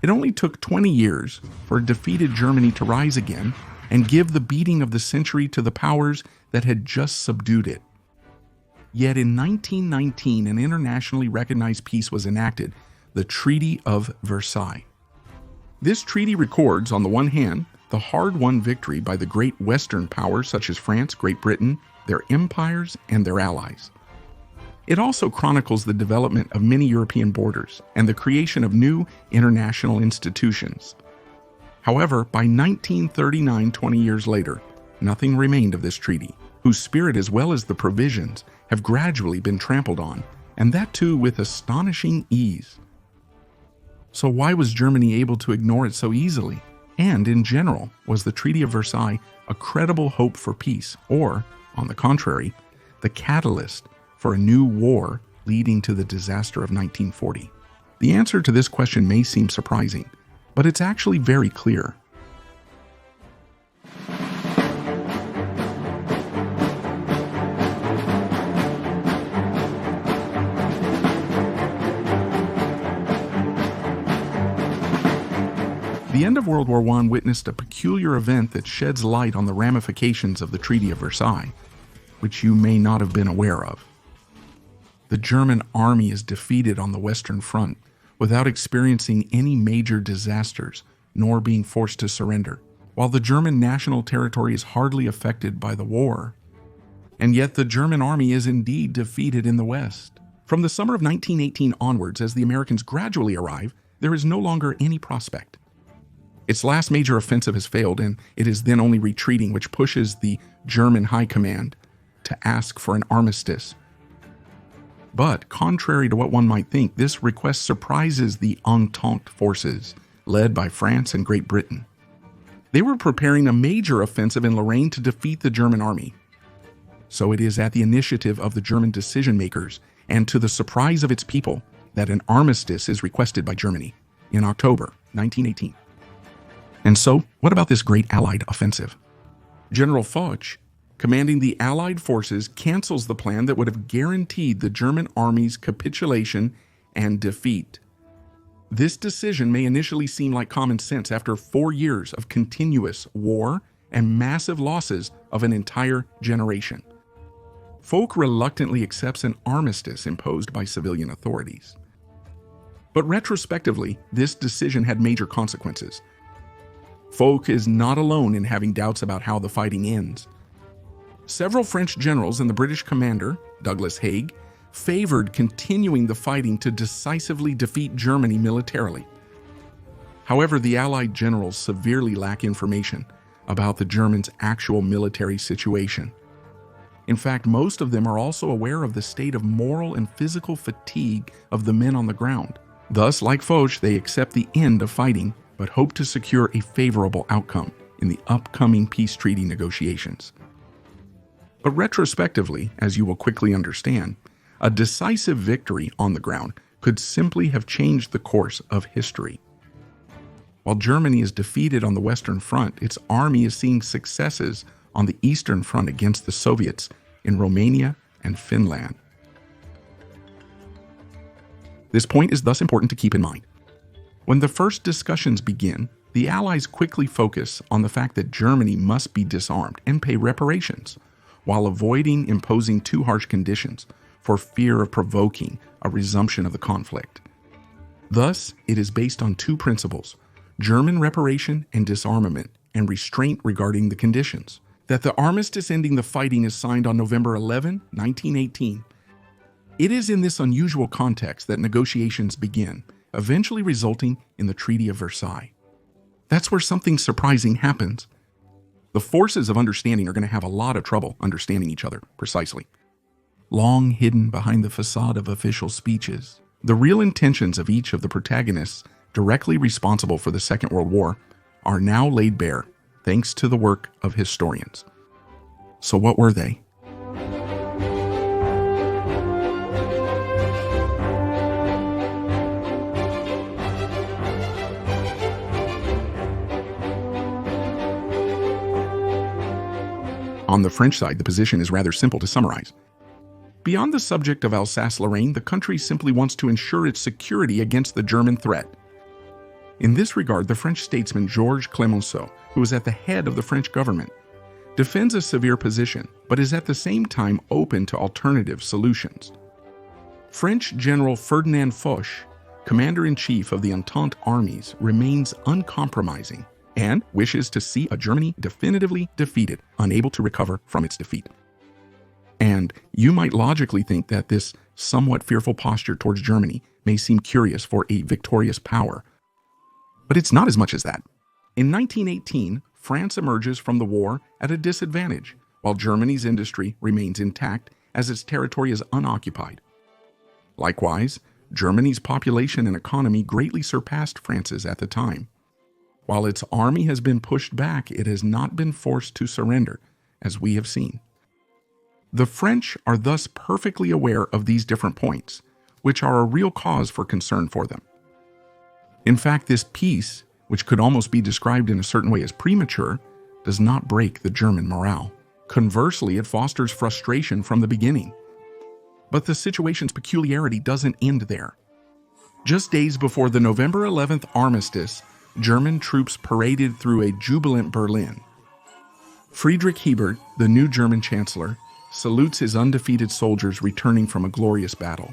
It only took 20 years for defeated Germany to rise again and give the beating of the century to the powers that had just subdued it. Yet in 1919, an internationally recognized peace was enacted, the Treaty of Versailles. This treaty records, on the one hand, the hard-won victory by the great Western powers such as France, Great Britain, their empires, and their allies. It also chronicles the development of many European borders and the creation of new international institutions. However, by 1939, 20 years later, nothing remained of this treaty, whose spirit as well as the provisions have gradually been trampled on, and that too with astonishing ease. So why was Germany able to ignore it so easily? And in general, was the Treaty of Versailles a credible hope for peace, or, on the contrary, the catalyst for a new war leading to the disaster of 1940? The answer to this question may seem surprising, but it's actually very clear. The end of World War I witnessed a peculiar event that sheds light on the ramifications of the Treaty of Versailles, which you may not have been aware of. The German army is defeated on the Western Front without experiencing any major disasters, nor being forced to surrender, while the German national territory is hardly affected by the war. And yet the German army is indeed defeated in the West. From the summer of 1918 onwards, as the Americans gradually arrive, there is no longer any prospect. Its last major offensive has failed, and it is then only retreating, which pushes the German High Command to ask for an armistice. But, contrary to what one might think, this request surprises the Entente forces, led by France and Great Britain. They were preparing a major offensive in Lorraine to defeat the German army. So it is at the initiative of the German decision-makers, and to the surprise of its people, that an armistice is requested by Germany in October 1918. And so, what about this great Allied offensive? General Foch, commanding the Allied forces, cancels the plan that would have guaranteed the German army's capitulation and defeat. This decision may initially seem like common sense after 4 years of continuous war and massive losses of an entire generation. Foch reluctantly accepts an armistice imposed by civilian authorities. But retrospectively, this decision had major consequences. Foch is not alone in having doubts about how the fighting ends. Several French generals and the British commander, Douglas Haig, favored continuing the fighting to decisively defeat Germany militarily. However, the Allied generals severely lack information about the Germans' actual military situation. In fact, most of them are also aware of the state of moral and physical fatigue of the men on the ground. Thus, like Foch, they accept the end of fighting, but hope to secure a favorable outcome in the upcoming peace treaty negotiations. But retrospectively, as you will quickly understand, a decisive victory on the ground could simply have changed the course of history. While Germany is defeated on the Western Front, its army is seeing successes on the Eastern Front against the Soviets in Romania and Finland. This point is thus important to keep in mind. When the first discussions begin, the Allies quickly focus on the fact that Germany must be disarmed and pay reparations, while avoiding imposing too harsh conditions for fear of provoking a resumption of the conflict. Thus, it is based on two principles: German reparation and disarmament, and restraint regarding the conditions. That the armistice ending the fighting is signed on November 11, 1918. It is in this unusual context that negotiations begin, eventually resulting in the Treaty of Versailles. That's where something surprising happens. The forces of understanding are going to have a lot of trouble understanding each other precisely. Long hidden behind the facade of official speeches, the real intentions of each of the protagonists directly responsible for the Second World War are now laid bare, thanks to the work of historians. So what were they? On the French side, the position is rather simple to summarize. Beyond the subject of Alsace-Lorraine, the country simply wants to ensure its security against the German threat. In this regard, the French statesman Georges Clemenceau, who is at the head of the French government, defends a severe position, but is at the same time open to alternative solutions. French General Ferdinand Foch, commander-in-chief of the Entente armies, remains uncompromising and wishes to see a Germany definitively defeated, unable to recover from its defeat. And you might logically think that this somewhat fearful posture towards Germany may seem curious for a victorious power, but it's not as much as that. In 1918, France emerges from the war at a disadvantage, while Germany's industry remains intact as its territory is unoccupied. Likewise, Germany's population and economy greatly surpassed France's at the time. While its army has been pushed back, it has not been forced to surrender, as we have seen. The French are thus perfectly aware of these different points, which are a real cause for concern for them. In fact, this peace, which could almost be described in a certain way as premature, does not break the German morale. Conversely, it fosters frustration from the beginning. But the situation's peculiarity doesn't end there. Just days before the November 11th armistice, German troops paraded through a jubilant Berlin. Friedrich Hebert, the new German chancellor, salutes his undefeated soldiers returning from a glorious battle.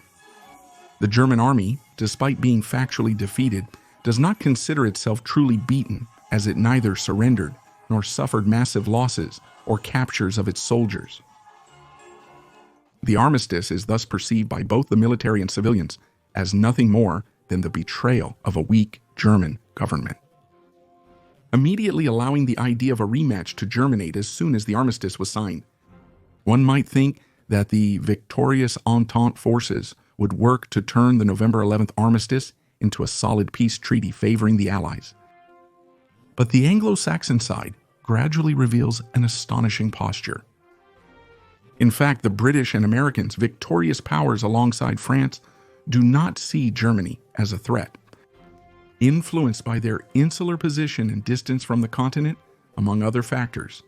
The German army, despite being factually defeated, does not consider itself truly beaten, as it neither surrendered nor suffered massive losses or captures of its soldiers. The armistice is thus perceived by both the military and civilians as nothing more than the betrayal of a weak German government. Immediately allowing the idea of a rematch to germinate as soon as the armistice was signed, one might think that the victorious Entente forces would work to turn the November 11th armistice into a solid peace treaty favoring the Allies. But the Anglo-Saxon side gradually reveals an astonishing posture. In fact, the British and Americans, victorious powers alongside France, do not see Germany as a threat. Influenced by their insular position and distance from the continent, among other factors.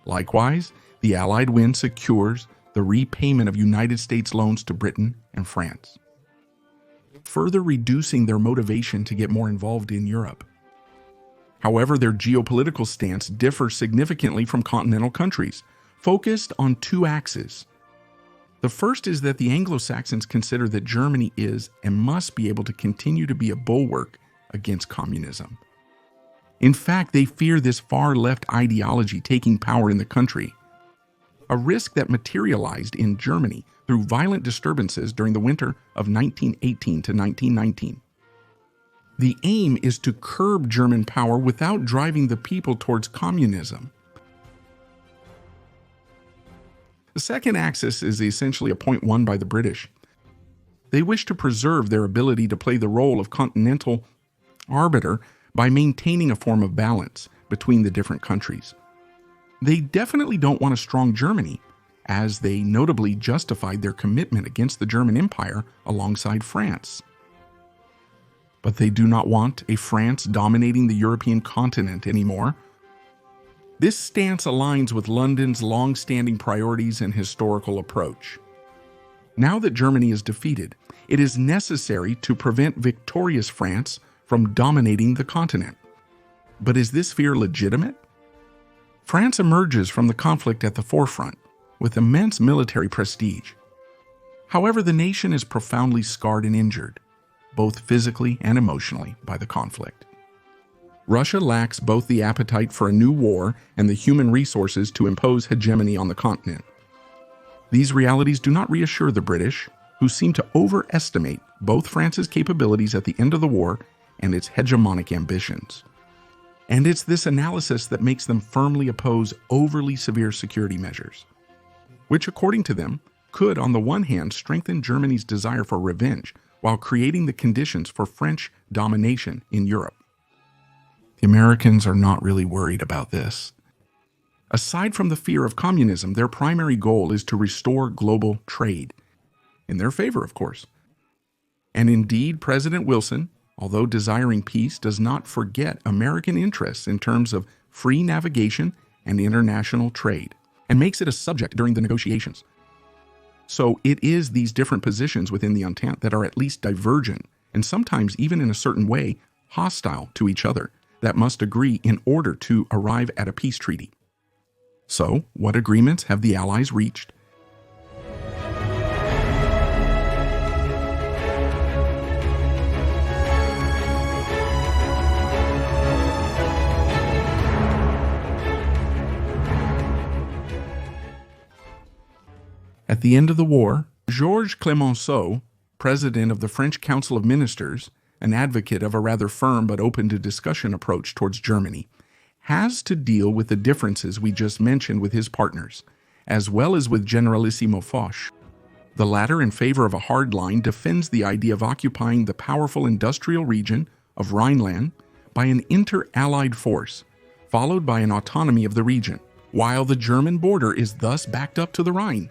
Likewise, the Allied win secures the repayment of United States loans to Britain and France, further reducing their motivation to get more involved in Europe. However, their geopolitical stance differs significantly from continental countries, focused on two axes. The first is that the Anglo-Saxons consider that Germany is and must be able to continue to be a bulwark against communism. In fact, they fear this far-left ideology taking power in the country, a risk that materialized in Germany through violent disturbances during the winter of 1918 to 1919. The aim is to curb German power without driving the people towards communism. The second axis is essentially a point won by the British. They wish to preserve their ability to play the role of continental arbiter by maintaining a form of balance between the different countries. They definitely don't want a strong Germany, as they notably justified their commitment against the German Empire alongside France. But they do not want a France dominating the European continent anymore. This stance aligns with London's long-standing priorities and historical approach. Now that Germany is defeated, it is necessary to prevent victorious France from dominating the continent. But is this fear legitimate? France emerges from the conflict at the forefront, with immense military prestige. However, the nation is profoundly scarred and injured, both physically and emotionally, by the conflict. Russia lacks both the appetite for a new war and the human resources to impose hegemony on the continent. These realities do not reassure the British, who seem to overestimate both France's capabilities at the end of the war and its hegemonic ambitions. And it's this analysis that makes them firmly oppose overly severe security measures, which, according to them, could, on the one hand, strengthen Germany's desire for revenge while creating the conditions for French domination in Europe. The Americans are not really worried about this. Aside from the fear of communism, their primary goal is to restore global trade. In their favor, of course. And indeed, President Wilson, although desiring peace, does not forget American interests in terms of free navigation and international trade, and makes it a subject during the negotiations. So it is these different positions within the Entente that are at least divergent, and sometimes even in a certain way, hostile to each other, that must agree in order to arrive at a peace treaty. So, what agreements have the Allies reached? At the end of the war, Georges Clemenceau, president of the French Council of Ministers, an advocate of a rather firm but open to discussion approach towards Germany, has to deal with the differences we just mentioned with his partners, as well as with Generalissimo Foch. The latter, in favor of a hard line, defends the idea of occupying the powerful industrial region of Rhineland by an inter-allied force, followed by an autonomy of the region, while the German border is thus backed up to the Rhine.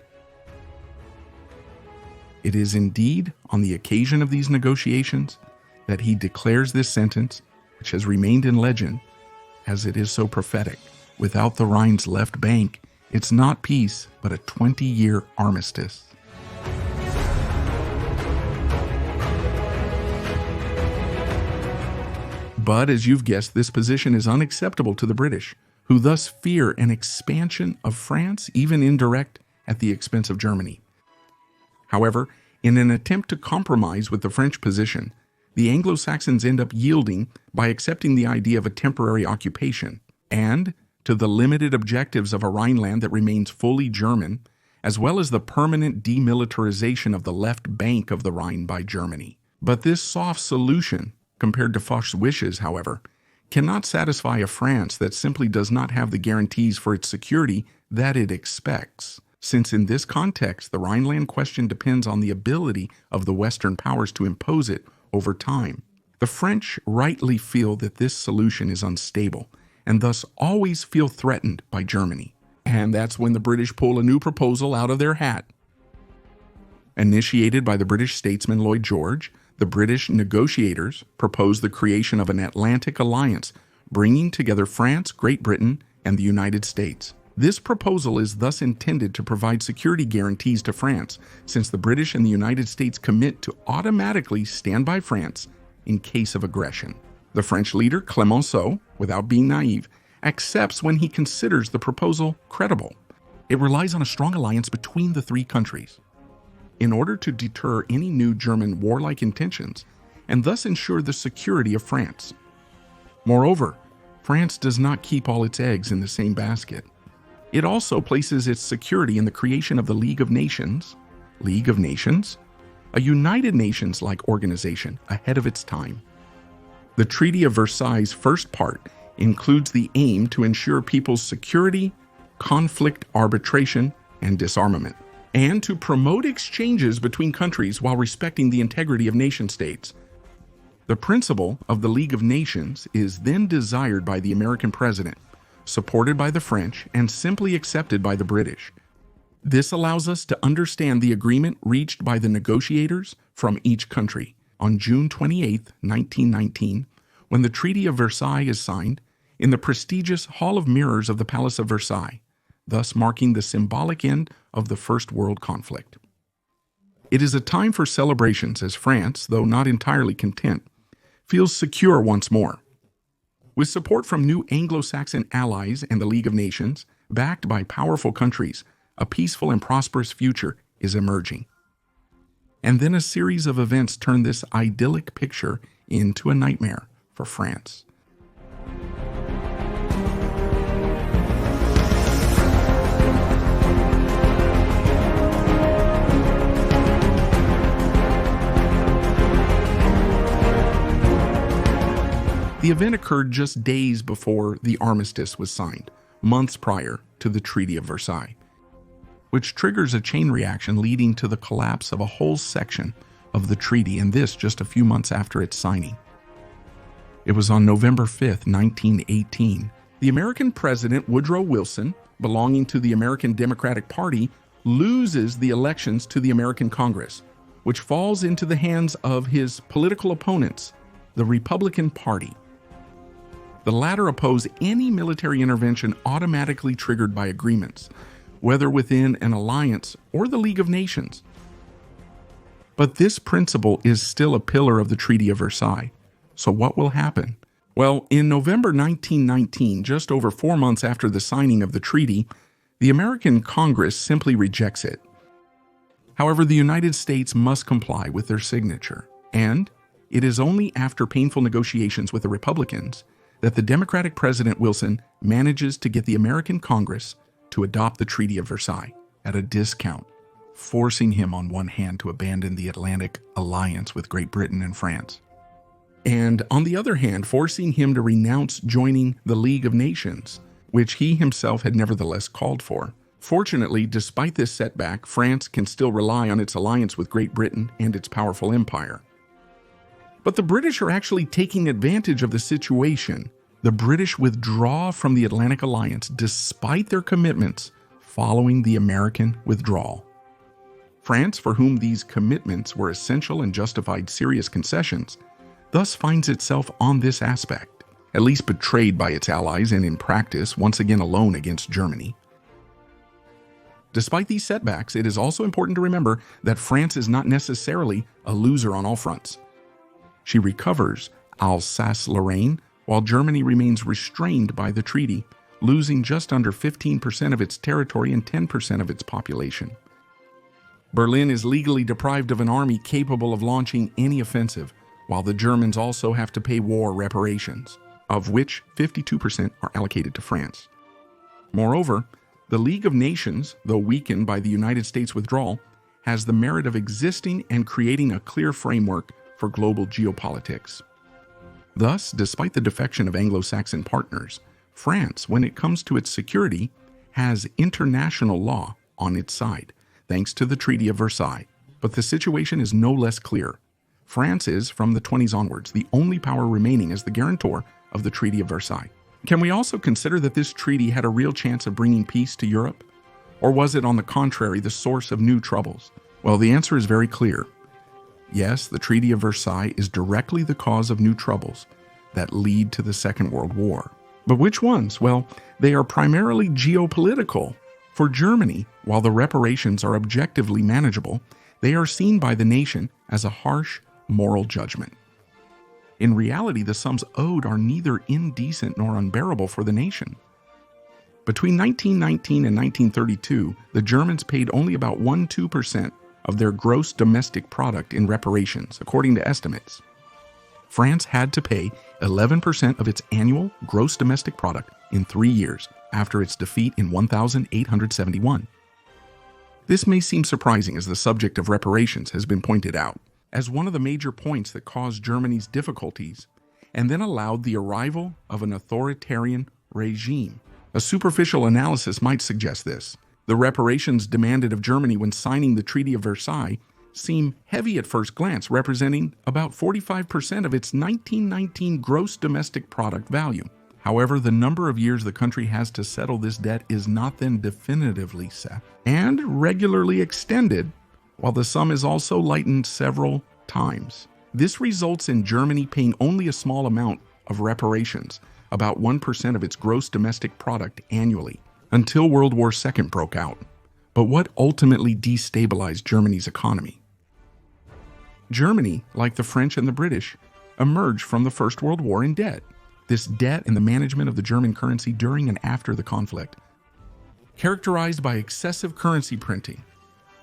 It is indeed on the occasion of these negotiations that he declares this sentence, which has remained in legend, as it is so prophetic. Without the Rhine's left bank, it's not peace, but a 20-year armistice. But as you've guessed, this position is unacceptable to the British, who thus fear an expansion of France, even indirect, at the expense of Germany. However, in an attempt to compromise with the French position, the Anglo-Saxons end up yielding by accepting the idea of a temporary occupation and to the limited objectives of a Rhineland that remains fully German, as well as the permanent demilitarization of the left bank of the Rhine by Germany. But this soft solution, compared to Foch's wishes, however, cannot satisfy a France that simply does not have the guarantees for its security that it expects, since in this context the Rhineland question depends on the ability of the Western powers to impose it over time. The French rightly feel that this solution is unstable, and thus always feel threatened by Germany. And that's when the British pull a new proposal out of their hat. Initiated by the British statesman Lloyd George, the British negotiators proposed the creation of an Atlantic alliance, bringing together France, Great Britain, and the United States. This proposal is thus intended to provide security guarantees to France, since the British and the United States commit to automatically stand by France in case of aggression. The French leader, Clemenceau, without being naive, accepts when he considers the proposal credible. It relies on a strong alliance between the three countries in order to deter any new German warlike intentions and thus ensure the security of France. Moreover, France does not keep all its eggs in the same basket. It also places its security in the creation of the League of Nations, a United Nations-like organization ahead of its time. The Treaty of Versailles' first part includes the aim to ensure people's security, conflict arbitration, and disarmament, and to promote exchanges between countries while respecting the integrity of nation-states. The principle of the League of Nations is then desired by the American president, supported by the French, and simply accepted by the British. This allows us to understand the agreement reached by the negotiators from each country on June 28, 1919, when the Treaty of Versailles is signed in the prestigious Hall of Mirrors of the Palace of Versailles, thus marking the symbolic end of the First World Conflict. It is a time for celebrations as France, though not entirely content, feels secure once more. With support from new Anglo-Saxon allies and the League of Nations, backed by powerful countries, a peaceful and prosperous future is emerging. And then a series of events turn this idyllic picture into a nightmare for France. The event occurred just days before the Armistice was signed, months prior to the Treaty of Versailles, which triggers a chain reaction leading to the collapse of a whole section of the treaty, and this just a few months after its signing. It was on November 5, 1918. The American president Woodrow Wilson, belonging to the American Democratic Party, loses the elections to the American Congress, which falls into the hands of his political opponents, the Republican Party. The latter oppose any military intervention automatically triggered by agreements, whether within an alliance or the League of Nations. But this principle is still a pillar of the Treaty of Versailles, So what will happen? Well, in November 1919, just over 4 months after the signing of the treaty, the American Congress simply rejects it. However, the United States must comply with their signature, and it is only after painful negotiations with the Republicans that the Democratic President Wilson manages to get the American Congress to adopt the Treaty of Versailles at a discount, forcing him on one hand to abandon the Atlantic alliance with Great Britain and France, and on the other hand, forcing him to renounce joining the League of Nations, which he himself had nevertheless called for. Fortunately, despite this setback, France can still rely on its alliance with Great Britain and its powerful empire. But the British are actually taking advantage of the situation. The British withdraw from the Atlantic Alliance despite their commitments following the American withdrawal. France, for whom these commitments were essential and justified serious concessions, thus finds itself on this aspect, at least betrayed by its allies and in practice once again alone against Germany. Despite these setbacks, it is also important to remember that France is not necessarily a loser on all fronts. She recovers Alsace-Lorraine, while Germany remains restrained by the treaty, losing just under 15% of its territory and 10% of its population. Berlin is legally deprived of an army capable of launching any offensive, while the Germans also have to pay war reparations, of which 52% are allocated to France. Moreover, the League of Nations, though weakened by the United States withdrawal, has the merit of existing and creating a clear framework for global geopolitics. Thus, despite the defection of Anglo-Saxon partners, France, when it comes to its security, has international law on its side, thanks to the Treaty of Versailles. But the situation is no less clear. France is, from the 20s onwards, the only power remaining as the guarantor of the Treaty of Versailles. Can we also consider that this treaty had a real chance of bringing peace to Europe? Or was it, on the contrary, the source of new troubles? Well, the answer is very clear. Yes, the Treaty of Versailles is directly the cause of new troubles that lead to the Second World War. But which ones? Well, they are primarily geopolitical. For Germany, while the reparations are objectively manageable, they are seen by the nation as a harsh moral judgment. In reality, the sums owed are neither indecent nor unbearable for the nation. Between 1919 and 1932, the Germans paid only about 1–2% of their gross domestic product in reparations, according to estimates. France had to pay 11% of its annual gross domestic product in 3 years after its defeat in 1871. This may seem surprising as the subject of reparations has been pointed out as one of the major points that caused Germany's difficulties and then allowed the arrival of an authoritarian regime. A superficial analysis might suggest this. The reparations demanded of Germany when signing the Treaty of Versailles seem heavy at first glance, representing about 45% of its 1919 gross domestic product value. However, the number of years the country has to settle this debt is not then definitively set and regularly extended, while the sum is also lightened several times. This results in Germany paying only a small amount of reparations, about 1% of its gross domestic product annually, until World War II broke out. But what ultimately destabilized Germany's economy? Germany, like the French and the British, emerged from the First World War in debt. This debt and the management of the German currency during and after the conflict, characterized by excessive currency printing,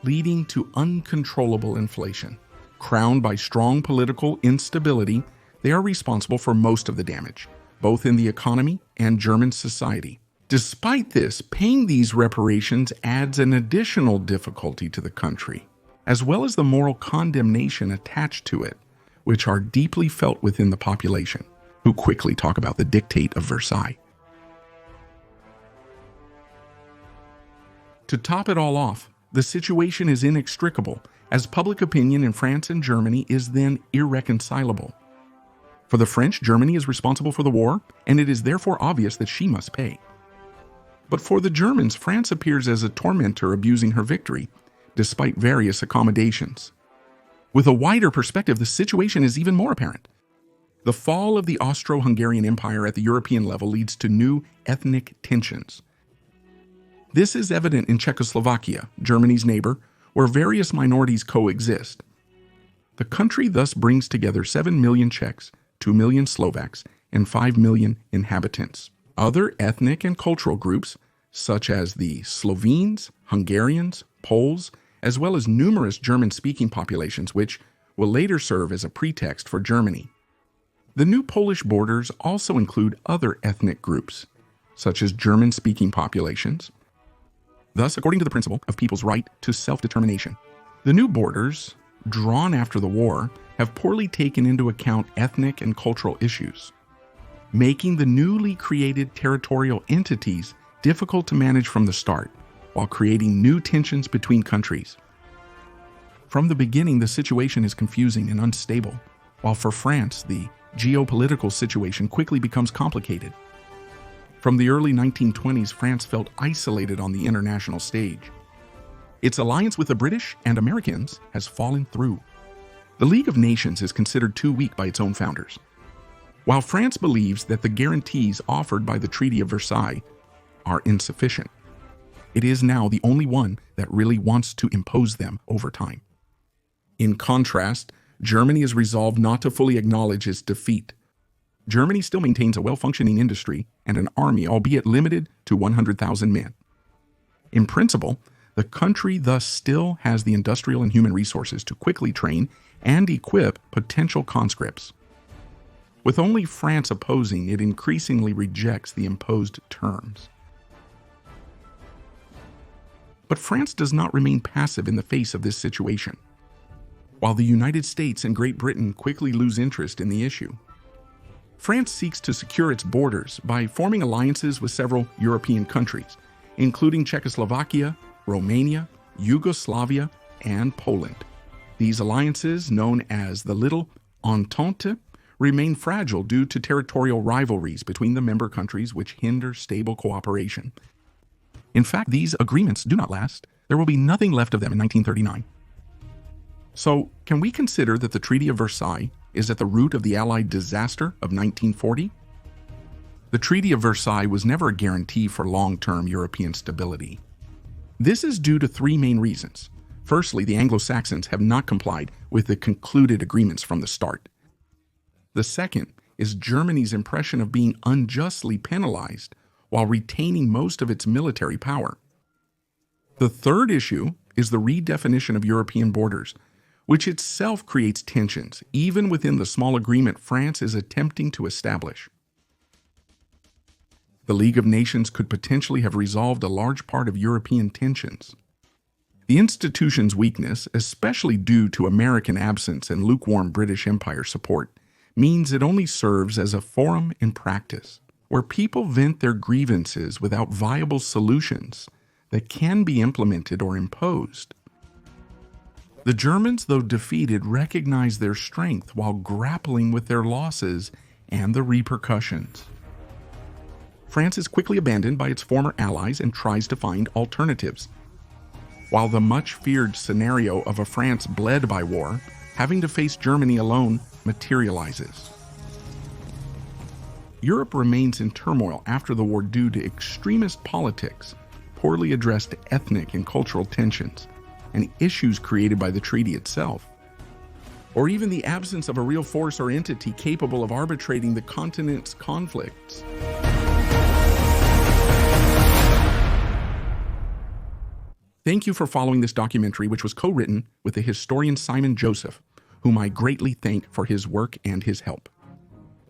leading to uncontrollable inflation. Crowned by strong political instability, they are responsible for most of the damage, both in the economy and German society. Despite this, paying these reparations adds an additional difficulty to the country, as well as the moral condemnation attached to it, which are deeply felt within the population, who quickly talk about the dictate of Versailles. To top it all off, the situation is inextricable, as public opinion in France and Germany is then irreconcilable. For the French, Germany is responsible for the war, and it is therefore obvious that she must pay. But for the Germans, France appears as a tormentor abusing her victory, despite various accommodations. With a wider perspective, the situation is even more apparent. The fall of the Austro-Hungarian Empire at the European level leads to new ethnic tensions. This is evident in Czechoslovakia, Germany's neighbor, where various minorities coexist. The country thus brings together 7 million Czechs 2 million Slovaks, and 5 million inhabitants. Other ethnic and cultural groups, such as the Slovenes, Hungarians, Poles, as well as numerous German-speaking populations, which will later serve as a pretext for Germany. The new Polish borders also include other ethnic groups, such as German-speaking populations. Thus, according to the principle of people's right to self-determination, the new borders, drawn after the war, have poorly taken into account ethnic and cultural issues, making the newly created territorial entities difficult to manage from the start, while creating new tensions between countries. From the beginning, the situation is confusing and unstable, while for France, the geopolitical situation quickly becomes complicated. From the early 1920s, France felt isolated on the international stage. Its alliance with the British and Americans has fallen through. The League of Nations is considered too weak by its own founders. While France believes that the guarantees offered by the Treaty of Versailles are insufficient, it is now the only one that really wants to impose them over time. In contrast, Germany is resolved not to fully acknowledge its defeat. Germany still maintains a well-functioning industry and an army, albeit limited to 100,000 men. In principle, the country thus still has the industrial and human resources to quickly train and equip potential conscripts. With only France opposing, it increasingly rejects the imposed terms. But France does not remain passive in the face of this situation. While the United States and Great Britain quickly lose interest in the issue, France seeks to secure its borders by forming alliances with several European countries, including Czechoslovakia, Romania, Yugoslavia, and Poland. These alliances, known as the Little Entente, remain fragile due to territorial rivalries between the member countries which hinder stable cooperation. In fact, these agreements do not last. There will be nothing left of them in 1939. So, can we consider that the Treaty of Versailles is at the root of the Allied disaster of 1940? The Treaty of Versailles was never a guarantee for long-term European stability. This is due to three main reasons. Firstly, the Anglo-Saxons have not complied with the concluded agreements from the start. The second is Germany's impression of being unjustly penalized while retaining most of its military power. The third issue is the redefinition of European borders, which itself creates tensions, even within the small agreement France is attempting to establish. The League of Nations could potentially have resolved a large part of European tensions. The institution's weakness, especially due to American absence and lukewarm British Empire support, means it only serves as a forum in practice, where people vent their grievances without viable solutions that can be implemented or imposed. The Germans, though defeated, recognize their strength while grappling with their losses and the repercussions. France is quickly abandoned by its former allies and tries to find alternatives. While the much-feared scenario of a France bled by war, having to face Germany alone materializes. Europe remains in turmoil after the war due to extremist politics, poorly addressed ethnic and cultural tensions, and issues created by the treaty itself, or even the absence of a real force or entity capable of arbitrating the continent's conflicts. Thank you for following this documentary, which was co-written with the historian Simon Joseph, whom I greatly thank for his work and his help.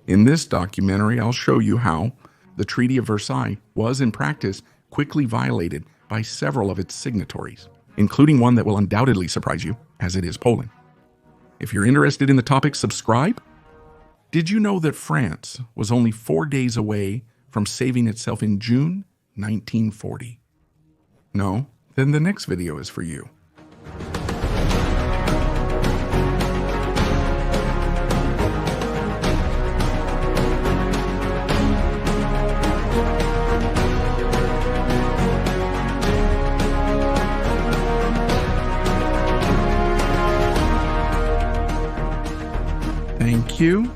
In this documentary, I'll show you how the Treaty of Versailles was, in practice, quickly violated by several of its signatories, including one that will undoubtedly surprise you, as it is Poland. If you're interested in the topic, subscribe. Did you know that France was only 4 days away from saving itself in June 1940? No? Then the next video is for you. Thank you.